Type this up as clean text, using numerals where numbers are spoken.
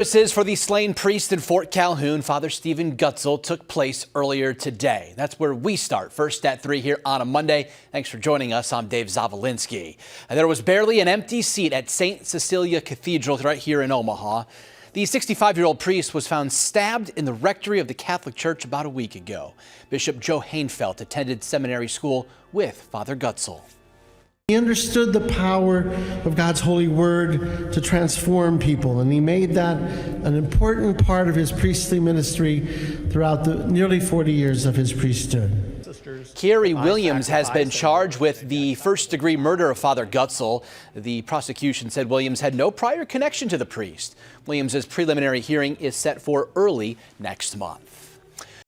Services for the slain priest in Fort Calhoun, Father Stephen Gutgsell, took place earlier today. That's where we start, first at 3 here on a Monday. Thanks for joining us. I'm Dave Zavolinsky. And there was barely an empty seat at St. Cecilia Cathedral right here in Omaha. The 65-year-old priest was found stabbed in the rectory of the Catholic Church about a week ago. Bishop Joe Hainfeld attended seminary school with Father Gutgsell. He understood the power of God's holy word to transform people, and he made that an important part of his priestly ministry throughout the nearly 40 years of his priesthood. Carrie Williams has been charged with the first-degree murder of Father Gutgsell. The prosecution said Williams had no prior connection to the priest. Williams's preliminary hearing is set for early next month.